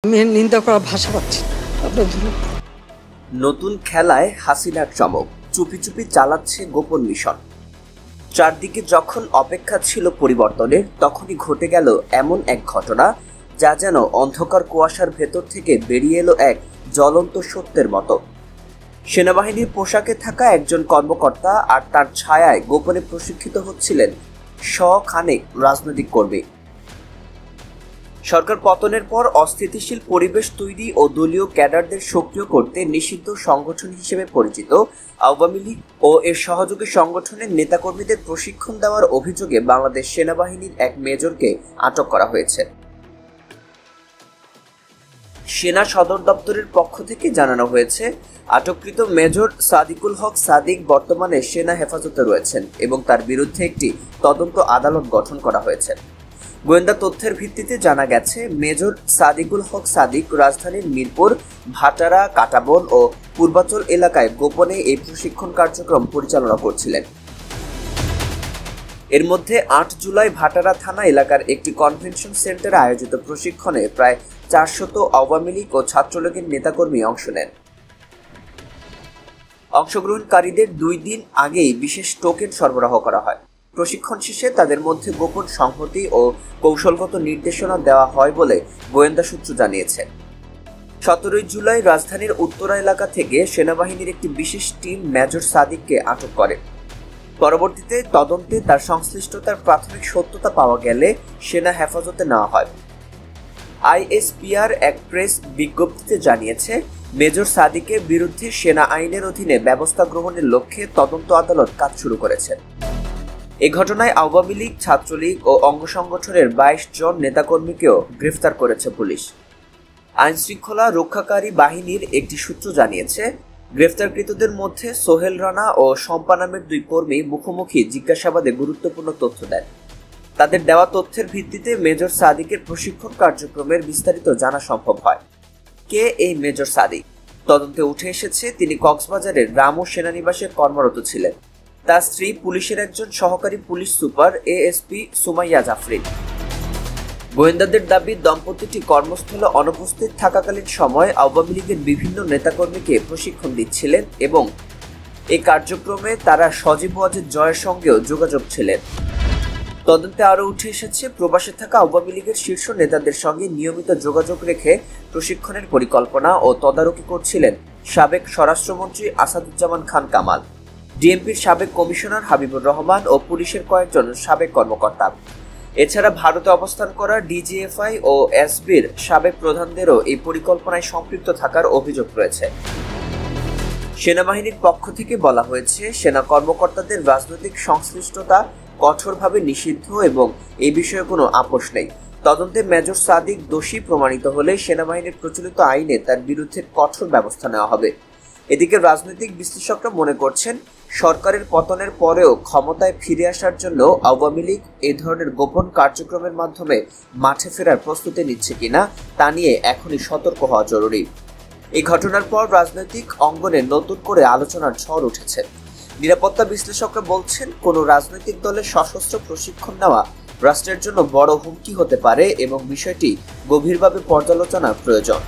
আমি নিন্দা করার ভাষা পাচ্ছি আপনার নতুন খেলায় হাসিনার চমক, চুপি চুপি চালাচ্ছে গোপন মিশন। চারদিকে যখন অপেক্ষা ছিল পরিবর্তনের, তখনই ঘটে গেল এমন এক ঘটনা যা যেন অন্ধকার কুয়াশার ভেতর থেকে বেরিয়ে এলো এক জ্বলন্ত সত্যের মতো। সেনাবাহিনীর পোশাকে থাকা একজন কর্মকর্তা আর তার ছায়ায় গোপনে প্রশিক্ষিত হচ্ছিলেন শখানেক রাজনৈতিক কর্মী। সরকার পতনের পর অস্থিতিশীল পরিবেশ তৈরি ও দলীয় ক্যাডারদের সক্রিয় করতে নিষিদ্ধ সংগঠন হিসেবে পরিচিত আওয়ামী লীগ ও এর সহযোগী সংগঠনের নেতাকর্মীদের প্রশিক্ষণ দেওয়ার অভিযোগে বাংলাদেশ সেনাবাহিনীর এক মেজরকে আটক করা হয়েছে। সেনা সদর দপ্তরের পক্ষ থেকে জানানো হয়েছে, আটককৃত মেজর সাদিকুল হক সাদিক বর্তমানে সেনা হেফাজতে রয়েছেন এবং তার বিরুদ্ধে একটি তদন্ত আদালত গঠন করা হয়েছে। গোয়েন্দা তথ্যের ভিত্তিতে জানা গেছে, মেজর সাদিকুল হক সাদিক রাজধানীর মিরপুর, ভাটারা, কাটাবন ও পূর্বাঞ্চল এলাকায় গোপনে এই প্রশিক্ষণ কার্যক্রম পরিচালনা করছিলেন। এর মধ্যে ৮ জুলাই ভাটারা থানা এলাকার একটি কনভেনশন সেন্টারে আয়োজিত প্রশিক্ষণে প্রায় ৪০০ আওয়ামী লীগ ও ছাত্রলীগের নেতাকর্মী অংশ নেন। অংশগ্রহণকারীদের ২ দিন আগেই বিশেষ টোকেন সরবরাহ করা হয়। প্রশিক্ষণ শেষে তাদের মধ্যে গোপন সংহতি ও কৌশলগত নির্দেশনা দেওয়া হয় বলে গোয়েন্দা সূত্র জানিয়েছে। ১৭ জুলাই রাজধানীর উত্তরা এলাকা থেকে সেনাবাহিনীর একটি বিশেষ টিম মেজর সাদিককে আটক করে। পরবর্তীতে তদন্তে তার সংশ্লিষ্টতার প্রাথমিক সত্যতা পাওয়া গেলে সেনা হেফাজতে নেওয়া হয়। আইএসপিআর এক প্রেস বিজ্ঞপ্তিতে জানিয়েছে, মেজর সাদিকের বিরুদ্ধে সেনা আইনের অধীনে ব্যবস্থা গ্রহণের লক্ষ্যে তদন্ত আদালত কাজ শুরু করেছে। এ ঘটনায় আওয়ামী লীগ, ছাত্রলীগ ও অঙ্গ সংগঠনের ২২ জন নেতাকর্মীকেও গ্রেফতার করেছে পুলিশ। আইনশৃঙ্খলা রক্ষাকারী বাহিনীর একটি সূত্র জানিয়েছে, গ্রেফতারকৃতদের মধ্যে সোহেল রানা ও শম্পা নামের ২ কর্মী মুখোমুখি জিজ্ঞাসাবাদে গুরুত্বপূর্ণ তথ্য দেন। তাদের দেওয়া তথ্যের ভিত্তিতে মেজর সাদিকের প্রশিক্ষণ কার্যক্রমের বিস্তারিত জানা সম্ভব হয়। কে এই মেজর সাদিক? তদন্তে উঠে এসেছে, তিনি কক্সবাজারের রামু সেনানিবাসে কর্মরত ছিলেন। তার স্ত্রী পুলিশের একজন সহকারী police super ASP Sumaiya Jafrin. গোয়েন্দাদের দাবি, দম্পতিটি কর্মস্থলে অনুপস্থিত থাকাকালীন সময় আওয়ামী লীগের বিভিন্ন নেতাকর্মীকে প্রশিক্ষণ দিচ্ছিলেন এবং এই কার্যক্রমে তারা সজীব ওয়াজেদ জয়ের সঙ্গেও যোগাযোগ ছিলেন। তদন্তে আরও উঠে এসেছে, প্রবাসে থাকা আওয়ামী লীগের শীর্ষ নেতাদের সঙ্গে নিয়মিত যোগাযোগ রেখে প্রশিক্ষণের পরিকল্পনা ও তদারকি করছিলেন সাবেক স্বরাষ্ট্রমন্ত্রী আসাদুজ্জামান খান কামাল, ডিএমপির সাবেক কমিশনার হাবিবুর রহমান ও পুলিশের কয়েকজন সাবেক কর্মকর্তা। এছাড়া ভারতে অবস্থান করা ডিজিএফআই ও এসবির সাবেক প্রধানদেরও এই পরিকল্পনায় সম্পৃক্ত থাকার অভিযোগ রয়েছে। সেনাবাহিনীর পক্ষ থেকে বলা হয়েছে, সেনা কর্মকর্তাদের রাজনৈতিক সংশ্লিষ্টতা কঠোরভাবে নিষিদ্ধ এবং এই বিষয়ে কোনো আপোষ নেই। তদন্তে মেজর সাদিক দোষী প্রমাণিত হলে সেনাবাহিনীর প্রচলিত আইনে তার বিরুদ্ধে কঠোর ব্যবস্থা নেওয়া হবে। এদিকে রাজনৈতিক বিশ্লেষকরা মনে করছেন, সরকারের পতনের পরেও ক্ষমতায় ফিরে আসার জন্য আওয়ামী লীগ এই ধরনের গোপন কার্যক্রমের মাধ্যমে মাঠে ফেরার প্রস্তুতি নিচ্ছে কিনা তা নিয়ে এখনই সতর্ক হওয়া জরুরি। এই ঘটনার পর রাজনৈতিক অঙ্গনে নতুন করে আলোচনার ঝড় উঠেছে। নিরাপত্তা বিশ্লেষকরা বলছেন, কোনো রাজনৈতিক দলের সশস্ত্র প্রশিক্ষণ নেওয়া রাষ্ট্রের জন্য বড় হুমকি হতে পারে এবং বিষয়টি গভীরভাবে পর্যালোচনার প্রয়োজন।